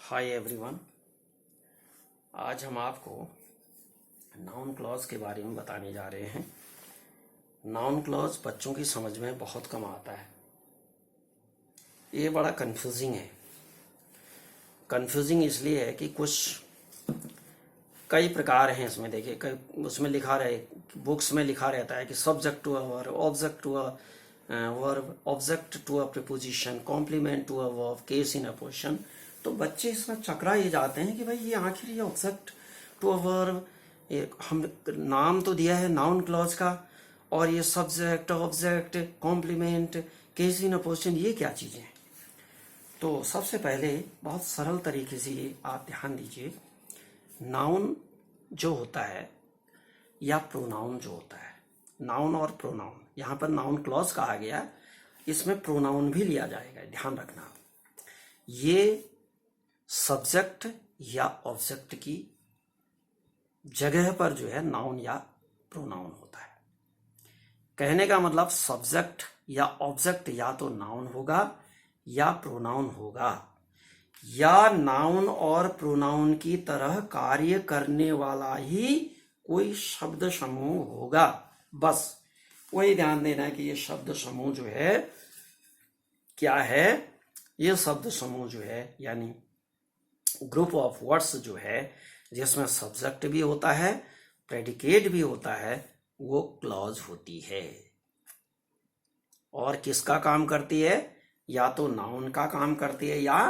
Hi everyone. आज हम आपको नाउन क्लॉज के बारे में बताने जा रहे हैं। नाउन क्लॉज बच्चों की समझ में बहुत कम आता है। ये बड़ा कंफ्यूजिंग है। कंफ्यूजिंग इसलिए है कि कई प्रकार हैं इसमें। देखिए, कई उसमें लिखा रहे, बुक्स में लिखा रहता है कि subject to a verb, object to a verb, object to a preposition, complement to a verb, case in a position. तो बच्चे इसमें चकरा ये जाते हैं कि भाई ये आखिर ये ऑब्जेक्ट टू अ वर्ब, हम नाम तो दिया है नाउन क्लॉज का, और ये subject, object, complement, case in a position, ये क्या चीजें हैं। तो सबसे पहले बहुत सरल तरीके से आप ध्यान दीजिए। नाउन जो होता है या प्रोनाउन जो होता है, नाउन और प्रोनाउन, यहां पर नाउन क्लॉज कहा गया, इसमें प्रोनाउन भी लिया जाएगा, ध्यान रखना। ये सब्जेक्ट या ऑब्जेक्ट की जगह पर जो है नाउन या प्रोनाउन होता है। कहने का मतलब सब्जेक्ट या ऑब्जेक्ट या तो नाउन होगा या प्रोनाउन होगा, या नाउन और प्रोनाउन की तरह कार्य करने वाला ही कोई शब्द समूह होगा। बस वही ध्यान देना है कि ये शब्द समूह जो है क्या है। ये शब्द समूह जो है यानी ग्रुप ऑफ वर्ड्स जो है, जिसमें सब्जेक्ट भी होता है, प्रेडिकेट भी होता है, वो क्लॉज होती है। और किसका काम करती है? या तो नाउन का काम करती है या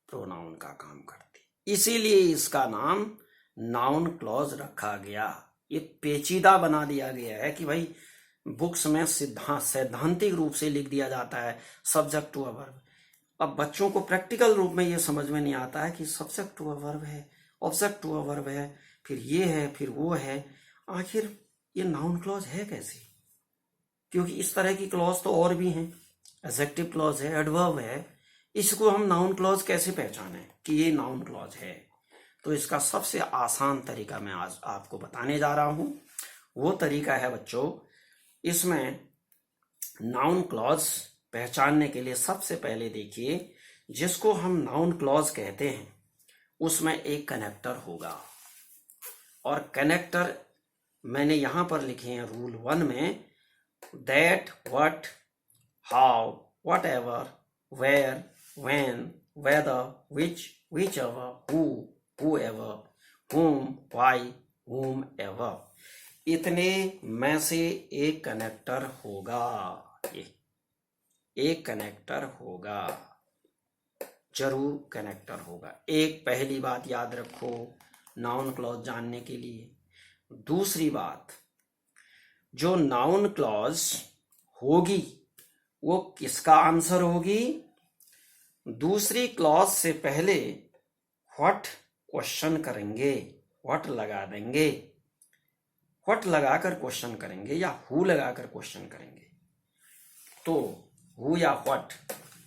प्रोनाउन का काम करती है। इसीलिए इसका नाम नाउन क्लॉज रखा गया। ये पेचीदा बना दिया गया है कि भाई बुक्स में सैद्धांतिक रूप से लिख दिया जाता है सब्जेक्ट टू अ वर्ब। अब बच्चों को प्रैक्टिकल रूप में ये समझ में नहीं आता है कि सब्जेक्ट टू अ वर्ब है, ऑब्जेक्ट टू अ वर्ब है, फिर ये है, फिर वो है, आखिर ये नाउन क्लॉज है कैसे? क्योंकि इस तरह की क्लॉज तो और भी हैं, एडजेक्टिव क्लॉज है, एडवर्ब है। इसको हम नाउन क्लॉज कैसे पहचाने कि ये नाउन क्लॉज है? तो इसका सबसे आसान तरीका मैं आज आपको बताने जा रहा हूं। वो तरीका है बच्चों, इसमें नाउन क्लॉज पहचानने के लिए सबसे पहले देखिए, जिसको हम नाउन क्लॉज कहते हैं उसमें एक कनेक्टर होगा। और कनेक्टर मैंने यहां पर लिखे हैं रूल 1 में, that, what, how, whatever, where, when, whether, whichever, whoever, whom, why, whomever, इतने में से एक कनेक्टर होगा। ये एक कनेक्टर होगा, जरूर कनेक्टर होगा। एक पहली बात याद रखो नाउन क्लॉज जानने के लिए। दूसरी बात, जो नाउन क्लॉज होगी वो किसका आंसर होगी? दूसरी क्लॉज से पहले व्हाट क्वेश्चन करेंगे, व्हाट लगा देंगे, व्हाट लगाकर क्वेश्चन करेंगे या हु लगाकर क्वेश्चन करेंगे। तो हु या व्हाट,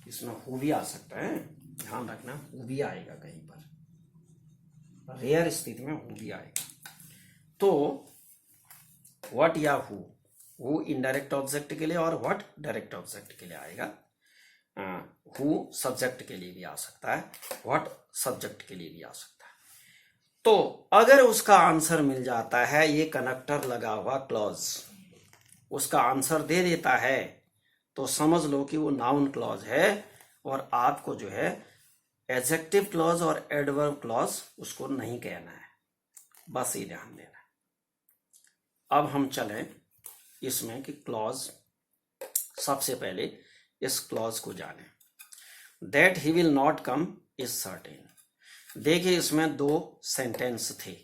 इसमें हु भी आ सकता है, ध्यान रखना, हु भी आएगा कहीं पर, रेयर स्थिति में हु भी आएगा। तो व्हाट या हु इनडायरेक्ट ऑब्जेक्ट के लिए और व्हाट डायरेक्ट ऑब्जेक्ट के लिए आएगा। हु सब्जेक्ट के लिए भी आ सकता है, व्हाट सब्जेक्ट के लिए भी आ सकता है। तो अगर उसका आंसर मिल जाता है, ये कनेक्टर लगा हुआ क्लॉज उसका आंसर दे देता है, तो समझ लो कि वो नाउन क्लॉज है। और आपको जो है एडजेक्टिव क्लॉज और एडवर्ब क्लॉज उसको नहीं कहना है, बस ये ध्यान देना है। अब हम चलें इसमें कि क्लॉज, सबसे पहले इस क्लॉज को जाने। That he will not come is certain. देखिए, इसमें दो सेंटेंस थे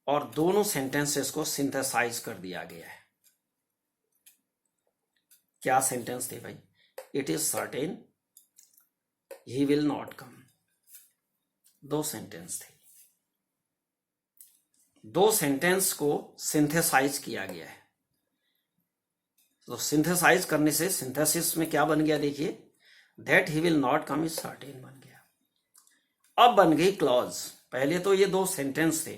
और दोनों सेंटेंसेस को सिंथेसाइज कर दिया गया है। क्या सेंटेंस थे भाई? It is certain, he will not come. दो सेंटेंस थे, दो सेंटेंस को सिंथेसाइज किया गया है। तो सिंथेसाइज करने से सिंथेसिस में क्या बन गया? देखिए, that he will not come is certain बन गया। अब बन गई क्लॉज। पहले तो ये दो सेंटेंस थे,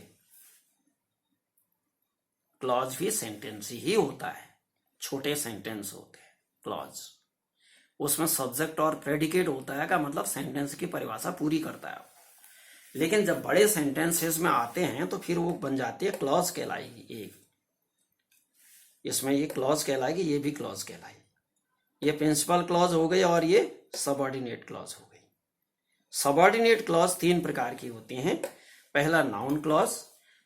क्लॉज भी सेंटेंस ही होता है, छोटे सेंटेंस होते हैं क्लॉज। उसमें सब्जेक्ट और प्रेडिकेट होता है का मतलब सेंटेंस की परिभाषा पूरी करता है। लेकिन जब बड़े सेंटेंसेस में आते हैं तो फिर वो बन जाती है क्लॉज कहलाएगी। एक इसमें ये क्लॉज कहलाएगी, ये भी क्लॉज कहलाएगी। ये प्रिंसिपल क्लॉज हो गई और ये सबऑर्डिनेट क्लॉज हो गई। सबऑर्डिनेट क्लॉज 3 प्रकार की होती हैं। पहला नाउन क्लॉज,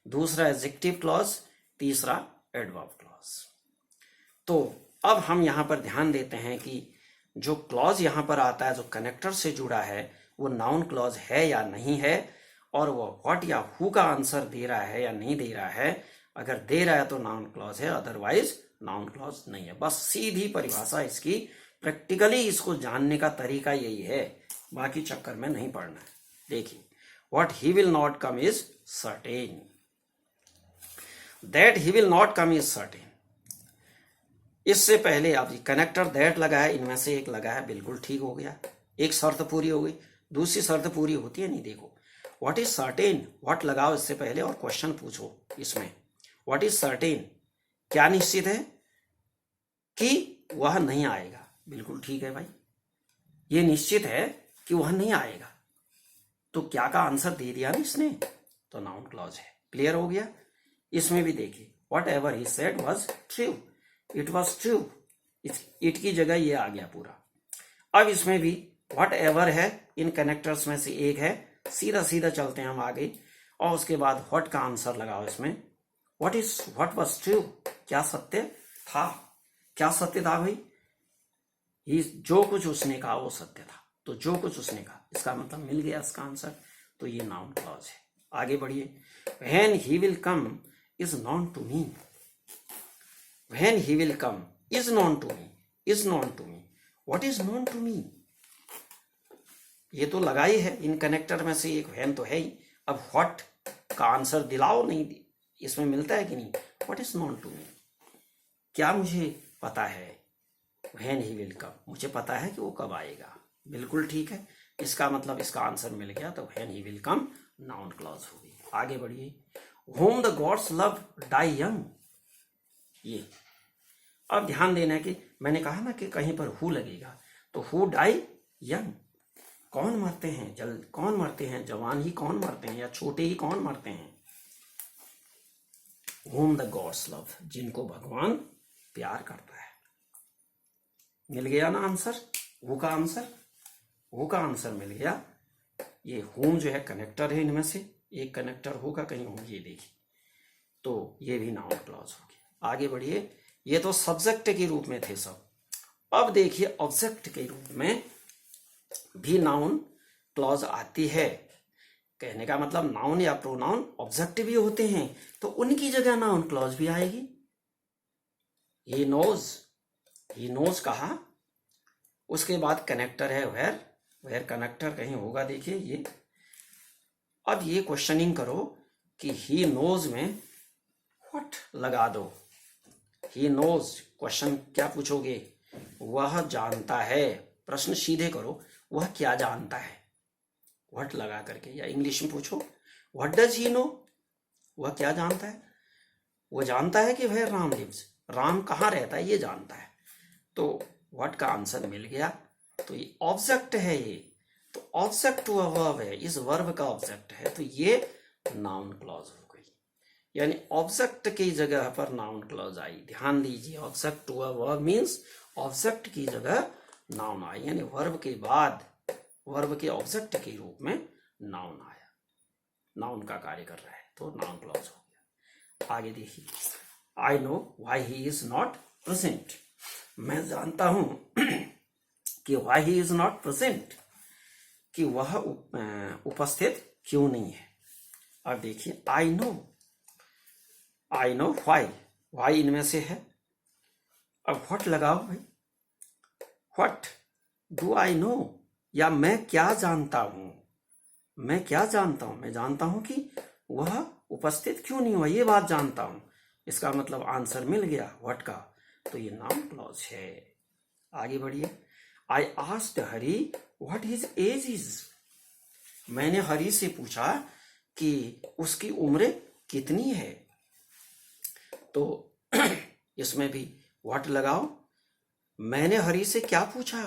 दूसरा एडजेक्टिव क्लॉज, तीसरा एडवर्ब क्लॉज। तो अब हम यहां पर ध्यान देते हैं कि जो क्लॉज यहां पर आता है जो कनेक्टर से जुड़ा है वो नाउन क्लॉज है या नहीं है, और वो व्हाट या हु का आंसर दे रहा है या नहीं दे रहा है। अगर दे रहा है तो नाउन क्लॉज है, अदरवाइज नाउन क्लॉज नहीं है। बस सीधी परिभाषा इसकी, प्रैक्टिकली इसको जानने का तरीका यही है, बाकी चक्कर में नहीं पड़ना है। देखिए, what he will not come is certain, that he will not come is certain. इससे पहले अब कनेक्टर दैट लगा है, इनमें से एक लगा है, बिल्कुल ठीक हो गया, एक शर्त पूरी हो गई। दूसरी शर्त पूरी होती है नहीं, देखो व्हाट इज सर्टेन, व्हाट लगाओ इससे पहले और क्वेश्चन पूछो इसमें। व्हाट इज सर्टेन, क्या निश्चित है कि वह नहीं आएगा। बिल्कुल ठीक है भाई, ये निश्चित है कि वह नहीं आएगा, तो क्या का आंसर दे दिया ना इसने, तो नाउन क्लॉज है। क्लियर हो गया। इसमें भी देखिए, what ever he said was true, it was true, it की जगह ये आ गया पूरा। अब इसमें भी वॉट एवर है, इन कनेक्टर्स में से एक है, सीधा सीधा चलते हैं हम आगे, और उसके बाद व्हाट का आंसर लगाओ इसमें। व्हाट वॉज ट्रू, क्या सत्य था, क्या सत्य था भाई, जो कुछ उसने कहा वो सत्य था, तो जो कुछ उसने कहा इसका मतलब मिल गया इसका आंसर, तो ये नाउन क्लॉज है। आगे बढ़िए, when he will come is known to me, when he will come is known to me, is known to me, what is known to me, ये तो लगा ही है, इन कनेक्टर में से एक व्हेन तो है ही। अब व्हाट का आंसर दिलाओ, नहीं इसमें मिलता है कि नहीं, what is known to me, क्या मुझे पता है, व्हेन ही विल कम, मुझे पता है कि वो कब आएगा। बिल्कुल ठीक है, इसका मतलब इसका आंसर मिल गया, तो when he will come noun clause होगी। आगे बढ़िए, whom the gods love die young, ये अब ध्यान देना है कि मैंने कहा ना कि कहीं पर हु लगेगा, तो हु डाई यंग, कौन मरते हैं, कौन मरते हैं, जवान ही कौन मरते हैं या छोटे ही कौन मरते हैं। होम द गॉड्स लव, जिनको भगवान प्यार करता है। मिल गया ना आंसर, हु का आंसर, हु का आंसर मिल गया। ये होम जो है कनेक्टर है, इनमें से एक कनेक्टर होगा कहीं हो, ये देखिए, तो ये भी नाउन क्लॉज हो गया। आगे बढ़िए, ये तो सब्जेक्ट के रूप में थे सब। अब देखिए ऑब्जेक्ट के रूप में भी नाउन क्लॉज आती है। कहने का मतलब नाउन या प्रोनाउन ऑब्जेक्ट भी होते हैं, तो उनकी जगह नाउन क्लॉज भी आएगी। ही नोज कहा, उसके बाद कनेक्टर है वेयर, वेयर कनेक्टर कहीं होगा, देखिए ये। अब ये क्वेश्चनिंग करो कि ही नोज में व्हाट लगा दो, ही नोज, क्वेश्चन क्या पूछोगे, वह जानता है, प्रश्न सीधे करो, वह क्या जानता है, व्हाट लगा करके, या इंग्लिश में पूछो व्हाट डज ही नो, वह क्या जानता है, वो जानता है कि वह राम लिव्स, राम कहाँ रहता है ये जानता है, तो व्हाट का आंसर मिल गया। तो ये ऑब्जेक्ट है, ये तो ऑब्जेक्ट टू अ वर्ब है, इस वर्ब का ऑब्जेक्ट है, तो ये नाउन क्लॉज हो गई, यानी ऑब्जेक्ट की जगह पर नाउन क्लॉज आई। ध्यान दीजिए, object to a verb means object की जगह नाउन आई, यानी वर्ब के बाद वर्ब के ऑब्जेक्ट के रूप में नाउन आया, नाउन का कार्य कर रहा है, तो नाउन क्लॉज हो गया। आगे देखिए, I know why he is not present, मैं जानता हूं कि why he is not present, कि वह उपस्थित क्यों नहीं है। अब देखिए, आई नो व्हाई इनमें से है, अब व्हाट लगाओ भाई, व्हाट डू आई नो, या मैं क्या जानता हूं, मैं क्या जानता हूं, मैं जानता हूं कि वह उपस्थित क्यों नहीं हुआ, ये बात जानता हूं, इसका मतलब आंसर मिल गया व्हाट का, तो ये नाउन क्लॉज है। आगे बढ़िए, I asked Hari what his age is, मैंने हरी से पूछा कि उसकी उम्र कितनी है, तो इसमें भी व्हाट लगाओ, मैंने हरी से क्या पूछा,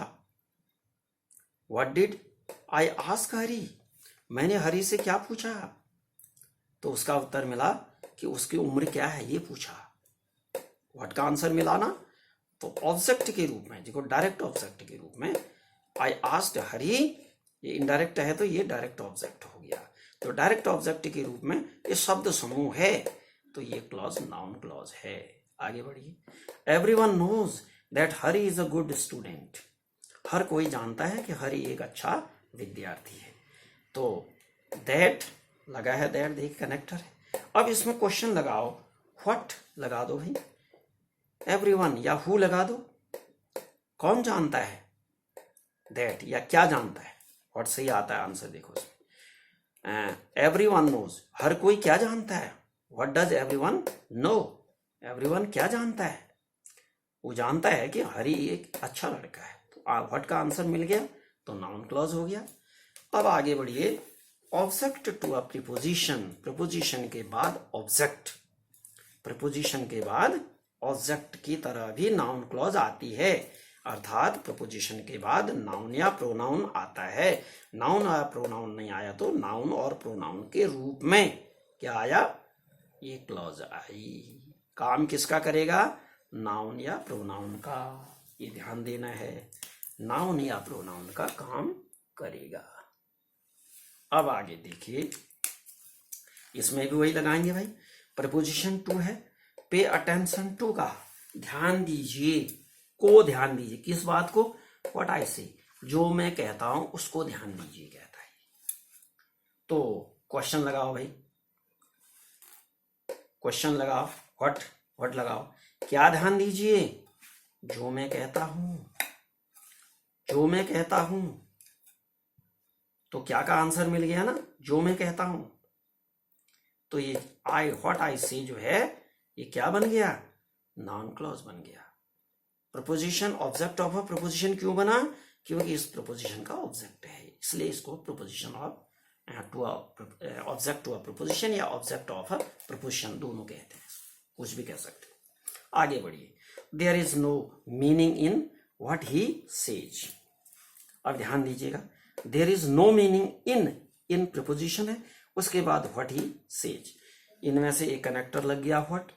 व्हाट डिड आई आस्क हरी, मैंने हरी से क्या पूछा? तो उसका उत्तर मिला कि उसकी उम्र क्या है ये पूछा। व्हाट का आंसर मिला ना, तो ऑब्जेक्ट के रूप में, देखो डायरेक्ट ऑब्जेक्ट के रूप में आई आस्क्ड हरी, ये इनडायरेक्ट है तो ये डायरेक्ट ऑब्जेक्ट हो गया। तो डायरेक्ट ऑब्जेक्ट के रूप में ये शब्द समूह है, तो ये क्लॉज नाउन क्लॉज है। आगे बढ़िए। Everyone knows that Hari is a good student, हर कोई जानता है कि हरी एक अच्छा विद्यार्थी है। तो दैट लगा है, दैट देखिए कनेक्टर है। अब इसमें क्वेश्चन लगाओ, व्हाट लगा दो भाई, एवरीवन या हु लगा दो, कौन जानता है, दैट या क्या जानता है, व्हाट सही आता है आंसर देखो इसमें। एवरीवन नोज, हर कोई क्या जानता है, what does everyone know, everyone क्या जानता है, वो जानता है कि हरी एक अच्छा लड़का है। तो व्हाट का आंसर मिल गया, तो नाउन क्लॉज हो गया। अब आगे बढ़िए। Object to a preposition, preposition के बाद ऑब्जेक्ट, प्रपोजिशन के बाद ऑब्जेक्ट की तरह भी नाउन क्लॉज आती है, अर्थात प्रपोजिशन के बाद नाउन या प्रोनाउन आता है। नाउन या प्रोनाउन नहीं आया तो नाउन और प्रोनाउन के रूप में क्या आया, ये क्लॉज आई। काम किसका करेगा, नाउन या प्रोनाउन का, ये ध्यान देना है, नाउन या प्रोनाउन का काम करेगा। अब आगे देखिए, इसमें भी वही लगाएंगे भाई, प्रपोजिशन टू है, पे अटेंशन टू का ध्यान दीजिए, को ध्यान दीजिए, किस बात को, व्हाट आई से, जो मैं कहता हूं उसको ध्यान दीजिए कहता है। तो क्वेश्चन लगाओ भाई, क्वेश्चन लगाओ, व्हाट लगाओ, क्या ध्यान दीजिए, जो मैं कहता हूं, जो मैं कहता हूं। तो क्या का आंसर मिल गया ना, जो मैं कहता हूं। तो ये आई व्हाट आई से जो है ये क्या बन गया, नाउन क्लॉज बन गया। Preposition object of a preposition क्यों बना, क्योंकि इस प्रपोजिशन का ऑब्जेक्ट है, इसलिए इसको preposition of to object to a preposition या ऑब्जेक्ट ऑफ अ प्रपोजिशन दोनों कहते हैं, कुछ भी कह सकते हो। आगे बढ़िए। There is no meaning in what he says, अब ध्यान दीजिएगा, there is no meaning in preposition है, उसके बाद व्हाट ही सेज, इनमें से एक कनेक्टर लग गया व्हाट।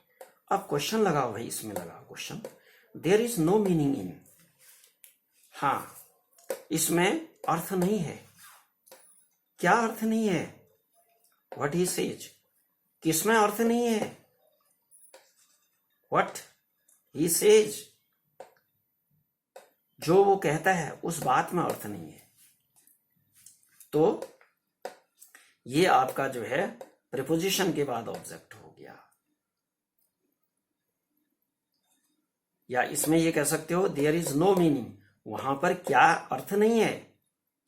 अब क्वेश्चन लगाओ भाई, इसमें लगाओ question, there is no meaning in, हाँ इसमें अर्थ नहीं है, क्या अर्थ नहीं है, व्हाट ही सेज, किसमें अर्थ नहीं है, व्हाट ही सेज, जो वो कहता है उस बात में अर्थ नहीं है। तो ये आपका जो है प्रीपोजिशन के बाद ऑब्जेक्ट हो गया, या इसमें ये कह सकते हो देयर इज नो मीनिंग, वहां पर क्या अर्थ नहीं है,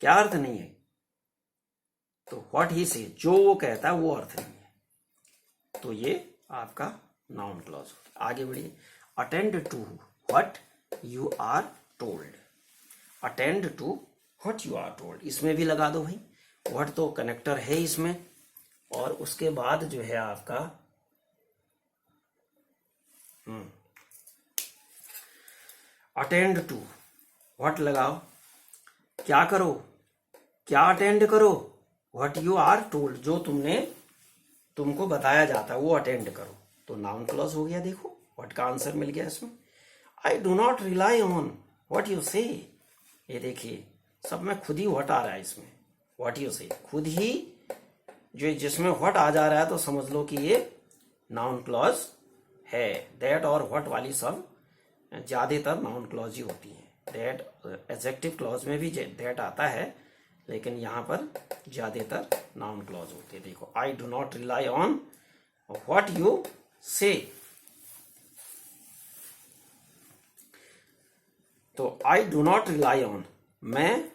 क्या अर्थ नहीं है, तो व्हाट ही से, जो वो कहता है वो अर्थ नहीं है, तो ये आपका नाउन क्लॉज हो गया। आगे बढ़िए। Attend to what you are told, attend to what you are told, इसमें भी लगा दो भाई, व्हाट तो कनेक्टर है इसमें, और उसके बाद जो है आपका अटेंड टू, व्हाट लगाओ, क्या करो, क्या अटेंड करो, व्हाट यू आर टोल्ड, जो तुमको बताया जाता है वो अटेंड करो, तो नाउन क्लॉज हो गया। देखो व्हाट का आंसर मिल गया इसमें। I do not rely on what you से, ये देखिए सब में खुद ही व्हाट आ रहा है इसमें, व्हाट यू से खुद ही, जो जिसमें व्हाट आ जा रहा है तो समझ लो कि ये नाउन क्लॉज है। दैट और व्हाट वाली सब ज्यादातर नाउन क्लॉज ही होती हैं, दैट एडजेक्टिव क्लॉज में भी दैट आता है, लेकिन यहां पर ज्यादातर नाउन क्लॉज होते हैं। देखो I do not rely on what you से, तो I do not rely on, मैं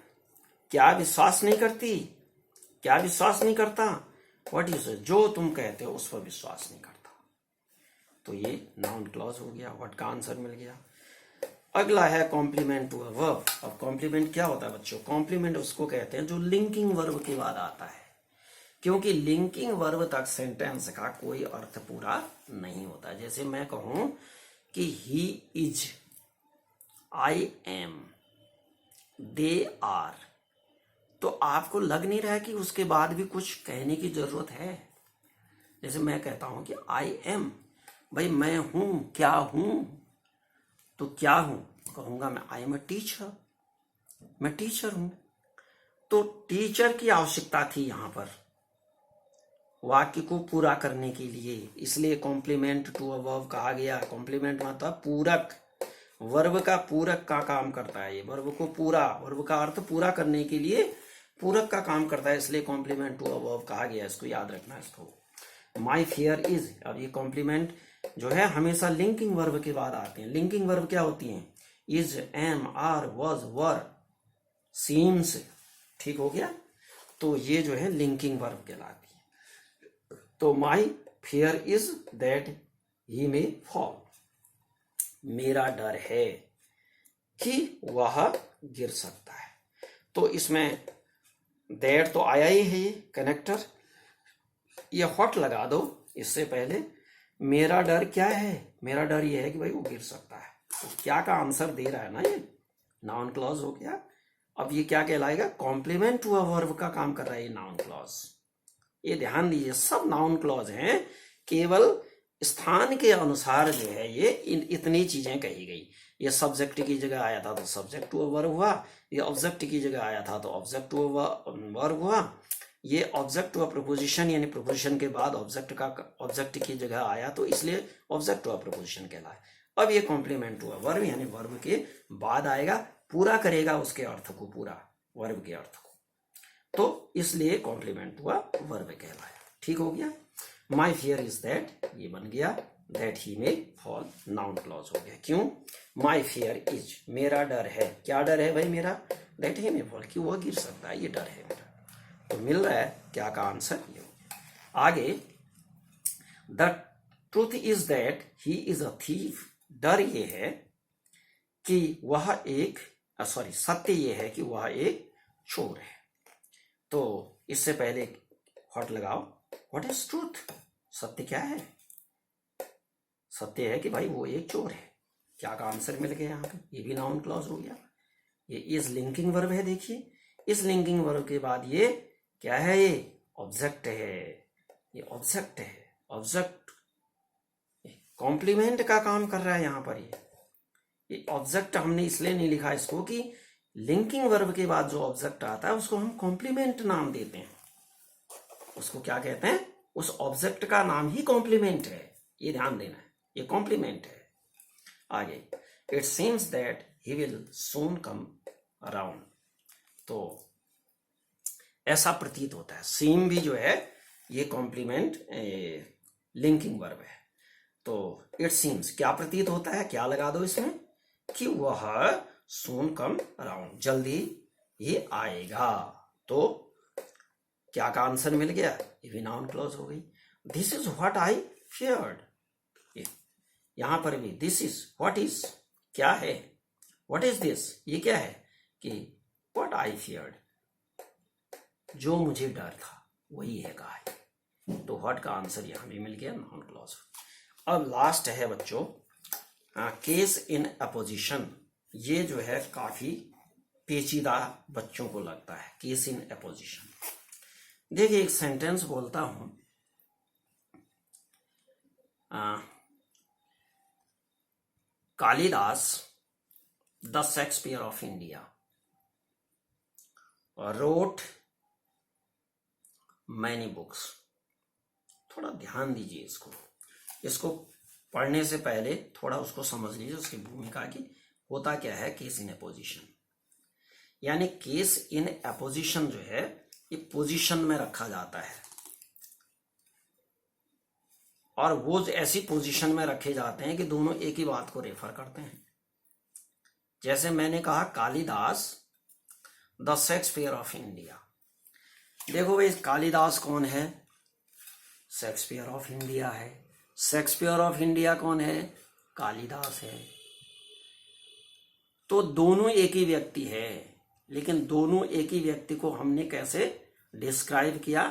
क्या विश्वास नहीं करती, क्या विश्वास नहीं करता, व्हाट यू से, जो तुम कहते हो उस पर विश्वास नहीं करता, तो ये नाउन क्लॉज हो गया। व्हाट का आंसर मिल गया। अगला है कॉम्प्लीमेंट टू अ वर्ब। अब कॉम्प्लीमेंट क्या होता है बच्चों, कॉम्प्लीमेंट उसको कहते हैं जो लिंकिंग वर्ब के बाद आता है, क्योंकि लिंकिंग वर्ब तक सेंटेंस का कोई अर्थ पूरा नहीं होता। जैसे मैं कहूं कि he is, I am, they are, तो आपको लग नहीं रहा कि उसके बाद भी कुछ कहने की जरूरत है। जैसे मैं कहता हूं कि आई एम, भाई मैं हूं, क्या हूं, तो क्या हूं, कहूंगा मैं आई एम ए टीचर, मैं टीचर हूं। तो टीचर की आवश्यकता थी यहां पर वाक्य को पूरा करने के लिए, इसलिए कॉम्प्लीमेंट टू अ वर्ब कहा गया। कॉम्प्लीमेंट मतलब पूरक, वर्ब का पूरक का काम करता है। ये वर्ब को पूरा, वर्ब का अर्थ पूरा करने के लिए पूरक का काम करता है, इसलिए कॉम्प्लीमेंट टू अ वर्ब कहा गया। इसको याद रखना। इसको माई फियर इज, अब ये कॉम्प्लीमेंट जो है हमेशा लिंकिंग वर्ब के बाद आते हैं। लिंकिंग वर्ब क्या होती हैं? Is, am, are, was, were, seems, ठीक हो गया। तो ये जो है लिंकिंग वर्ब कहलाती है। तो my fear is that he may fall, मेरा डर है कि वह गिर सकता है। तो इसमें दैट तो आया ही है, ये कनेक्टर, ये हॉट लगा दो इससे पहले। मेरा डर क्या है? मेरा डर ये है कि भाई वो गिर सकता है। तो क्या का आंसर दे रहा है ना, ये नाउन क्लॉज हो गया। अब ये क्या कहलाएगा? कॉम्प्लीमेंट टू अ वर्ब का काम कर रहा है ये नाउन क्लॉज। ये ध्यान दीजिए, सब नाउन क्लॉज हैं, केवल स्थान के अनुसार जो है ये इतनी चीजें कही गई। ये सब्जेक्ट की जगह आया था तो सब्जेक्ट टू अ वर्ब हुआ, ये ऑब्जेक्ट की जगह आया था तो ऑब्जेक्ट टू अ वर्ब हुआ, ये ऑब्जेक्ट टू अ प्रपोजिशन यानी प्रपोजिशन के बाद ऑब्जेक्ट की जगह आया तो इसलिए ऑब्जेक्ट टू अ प्रपोजिशन कहलाए। अब ये कॉम्प्लीमेंट टू अ वर्ब यानी वर्ब के बाद आएगा, पूरा करेगा उसके अर्थ को, पूरा वर्ब के अर्थ को, तो इसलिए कॉम्प्लीमेंट टू अ वर्ब कहलाया। ठीक हो गया। माई फियर इज दैट, ये बन गया that he may fall, noun clause हो गया। क्यों? माई फियर इज, मेरा डर है। क्या डर है भाई मेरा? दैट ही मे फॉल, कि वह गिर सकता है, ये डर है मेरा। तो मिल रहा है क्या का आंसर ये हो गया। आगे, the truth is that he is a thief, डर ये है कि वह एक, सॉरी सत्य ये है कि वह एक चोर है। तो इससे पहले व्हाट लगाओ, व्हाट इज ट्रूथ, सत्य क्या है? सत्य है कि भाई वो एक चोर है। क्या का आंसर मिल गया यहाँ पे, ये भी नाउन क्लॉज हो गया। ये इज लिंकिंग वर्ब है, देखिए इस लिंकिंग वर्ब के बाद ये क्या है? ये ऑब्जेक्ट है, ये ऑब्जेक्ट है। ऑब्जेक्ट कॉम्प्लीमेंट का काम कर रहा है यहाँ पर। ये ऑब्जेक्ट हमने इसलिए नहीं लिखा इसको कि लिंकिंग वर्ब के बाद जो ऑब्जेक्ट आता है उसको हम कॉम्प्लीमेंट नाम देते हैं। उसको क्या कहते हैं? उस ऑब्जेक्ट का नाम ही कॉम्प्लीमेंट है, ये ध्यान देना है, ये कॉम्प्लीमेंट है। आगे, it seems that he will soon come around, तो ऐसा प्रतीत होता है। सीम भी जो है ये कॉम्प्लीमेंट लिंकिंग वर्ब है। तो इट सीम्स क्या प्रतीत होता है, क्या लगा दो इसमें, कि वह सून कम अराउंड, जल्दी ये आएगा। तो क्या का आंसर मिल गया, ये भी नाउन क्लॉज हो गई। This is what I feared, यहां पर भी दिस इज व्हाट इज क्या है, व्हाट इज दिस ये क्या है, कि व्हाट आई फियर्ड, जो मुझे डर था वही है कहा है। तो व्हाट का आंसर यहां भी मिल गया, नाउन क्लॉज। अब लास्ट है बच्चों केस इन अपोजिशन। ये जो है काफी पेचीदा बच्चों को लगता है, केस इन अपोजिशन। देखिए एक सेंटेंस बोलता हूं, Kalidas the Shakespeare of India wrote many books। थोड़ा ध्यान दीजिए इसको पढ़ने से पहले थोड़ा उसको समझ लीजिए, उसकी भूमिका की होता क्या है केस इन अपोजिशन। यानी केस इन अपोजिशन जो है ये पोजीशन में रखा जाता है, और वो ऐसी पोजीशन में रखे जाते हैं कि दोनों एक ही बात को रेफर करते हैं। जैसे मैंने कहा Kalidas the Shakespeare of India. देखो भाई कालिदास कौन है? शेक्सपियर ऑफ इंडिया है। शेक्सपियर ऑफ इंडिया कौन है? कालिदास है। तो दोनों एक ही व्यक्ति है, लेकिन दोनों एक ही व्यक्ति को हमने कैसे डिस्क्राइब किया?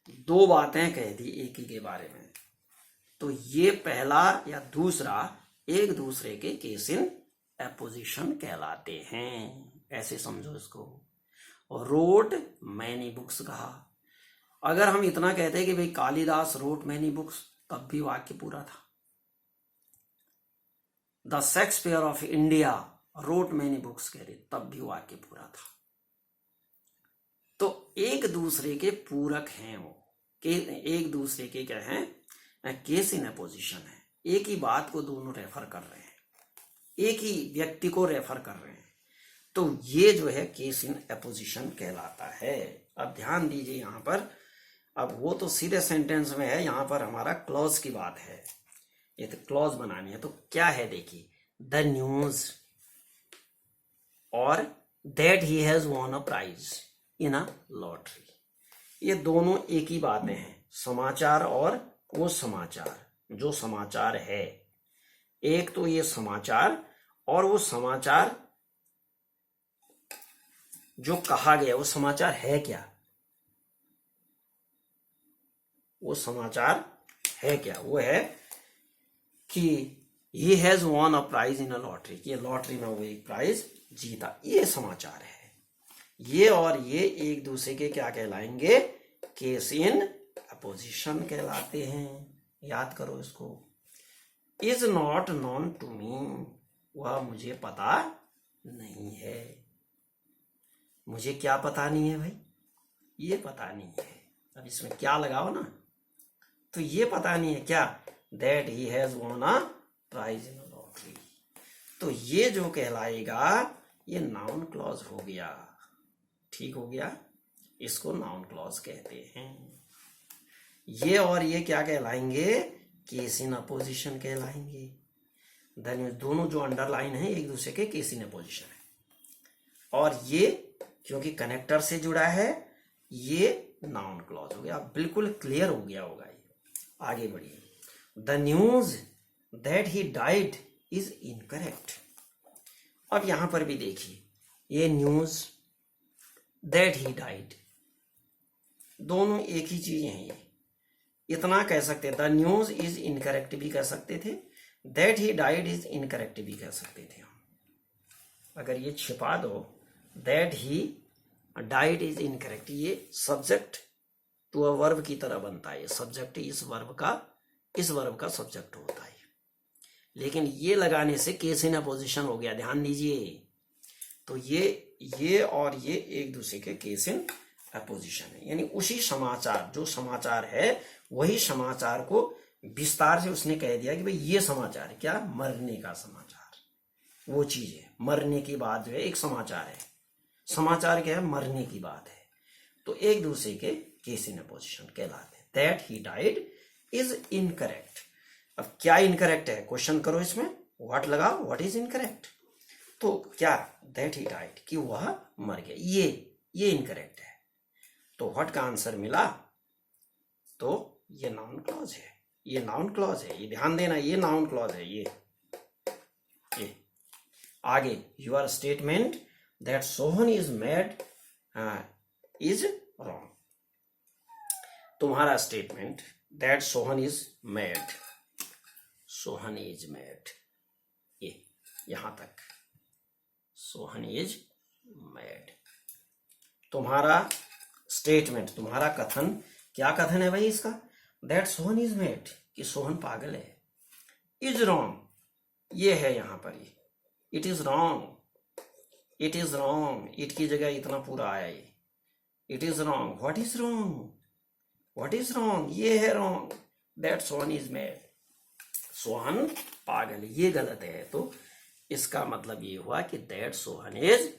दो बातें कह दी एक ही के बारे में। तो ये पहला या दूसरा एक दूसरे के केस इन अपोजिशन कहलाते हैं, ऐसे समझो इसको। रोट मैनी बुक्स कहा। अगर हम इतना कहते हैं कि भाई कालिदास रोट मैनी बुक्स, तब भी वाक्य पूरा था। The Shakespeare of India road many books कह रहे, तब भी वाक्य पूरा था। तो एक दूसरे के पूरक हैं वो, एक दूसरे के क्या हैं, केस इन अपोजिशन है। एक ही बात को दोनों रेफर कर रहे हैं, एक ही व्यक्ति को रेफर कर रहे हैं, तो ये जो है केस इन अपोजिशन कहलाता है। अब ध्यान दीजिए यहां पर, अब वो तो सीधे सेंटेंस में है, यहां पर हमारा क्लॉज की बात है, ये तो क्लॉज बनानी है। तो क्या है देखिए, द न्यूज और that he has won a prize in a lottery, ये दोनों एक ही बातें हैं। समाचार और वो समाचार, जो समाचार है, एक तो ये समाचार और वो समाचार जो कहा गया, वो समाचार है क्या, वो समाचार है क्या, वो है कि he has won a prize in a lottery, कि लॉटरी में वो एक प्राइज जीता, ये समाचार है। ये और ये एक दूसरे के क्या कहलाएंगे, केस इन अपोजिशन कहलाते हैं। याद करो इसको। Is not known to me, वह मुझे पता नहीं है। मुझे क्या पता नहीं है भाई, ये पता नहीं है। अब इसमें क्या लगाओ ना, तो ये पता नहीं है क्या, that he has won a prize in lottery, तो ये जो कहलाएगा ये नाउन क्लॉज हो गया। ठीक हो गया, इसको नाउन क्लॉज कहते हैं। ये और ये क्या कहलाएंगे, केस इन अपोजिशन कहलाएंगे। दोनों जो अंडरलाइन है एक दूसरे के केस इन अपोजिशन है। और ये क्योंकि कनेक्टर से जुड़ा है, ये नाउन क्लॉज हो गया। बिल्कुल क्लियर हो गया होगा ये। आगे बढ़िए। The news that he died is incorrect. अब यहां पर भी देखिए, ये न्यूज, दैट ही डाइड, दोनों एक ही चीज हैं। ये इतना कह सकते थे, द न्यूज इज इनकरेक्ट भी कह सकते थे, that he died is incorrect भी कह सकते थे हम। अगर ये छिपा दो, that he died is incorrect, ये सब्जेक्ट टू अ वर्ब की तरह बनता है। सब्जेक्ट इस वर्ब का सब्जेक्ट होता है। लेकिन ये लगाने से केस इन अपोजिशन हो गया, ध्यान दीजिए। तो ये और ये एक दूसरे के केस इन अपोजिशन है, यानी उसी समाचार, जो समाचार है वही समाचार को विस्तार से उसने कह दिया कि भाई ये समाचार है क्या, मरने का समाचार, वो चीज है। मरने की बात जो है एक समाचार है, समाचार क्या है, मरने की बात है। तो एक दूसरे के केस इन अपोजिशन कहलाते हैं। That he died is incorrect. अब क्या इनकरेक्ट है, क्वेश्चन करो इसमें, व्हाट लगाओ, व्हाट इज इनकरेक्ट। तो क्या, दैट ही डाइड, कि वह मर गया, ये इनकरेक्ट है। तो व्हाट का आंसर मिला, तो ये नाउन क्लॉज है, ये नाउन क्लॉज है, ये ध्यान देना, ये नाउन क्लॉज है। ये आगे, your statement that Sohan is mad is wrong. तुम्हारा statement that Sohan is mad, Sohan is mad, ये यहां तक, सोहन इज मैड। तुम्हारा स्टेटमेंट, तुम्हारा कथन, क्या कथन है भाई इसका, दैट सोहन इज मैड, कि सोहन पागल है। इज रॉन्ग, ये है यहां पर, it is wrong, it is wrong, it की जगह इतना पूरा आया ये, it is wrong. What is wrong, what is wrong, ये है wrong, that Sohan is mad, Sohan पागल, ये गलत है। तो इसका मतलब ये हुआ कि दैट सोहन इज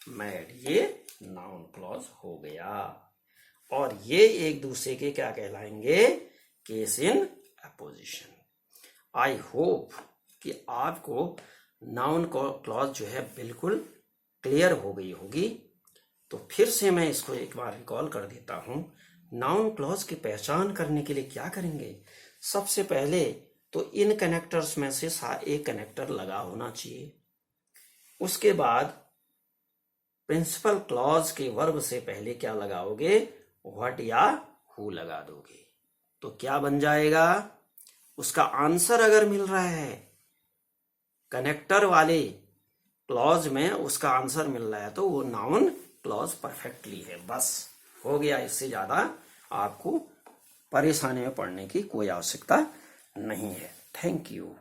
मैड, ये नाउन क्लॉज हो गया। और ये एक दूसरे के क्या कहलाएंगे, case in apposition. I hope कि आपको नाउन क्लॉज जो है बिल्कुल क्लियर हो गई होगी। तो फिर से मैं इसको एक बार रिकॉल कर देता हूं। नाउन क्लॉज की पहचान करने के लिए क्या करेंगे, सबसे पहले तो इन कनेक्टर्स में से एक कनेक्टर लगा होना चाहिए। उसके बाद प्रिंसिपल क्लॉज के वर्ब से पहले क्या लगाओगे, व्हाट या हु लगा दोगे। तो क्या बन जाएगा, उसका आंसर अगर मिल रहा है कनेक्टर वाले क्लॉज में, उसका आंसर मिल रहा है, तो वो नाउन क्लॉज परफेक्टली है। बस हो गया, इससे ज्यादा आपको परेशानी में पड़ने की कोई आवश्यकता नहीं है। Thank you.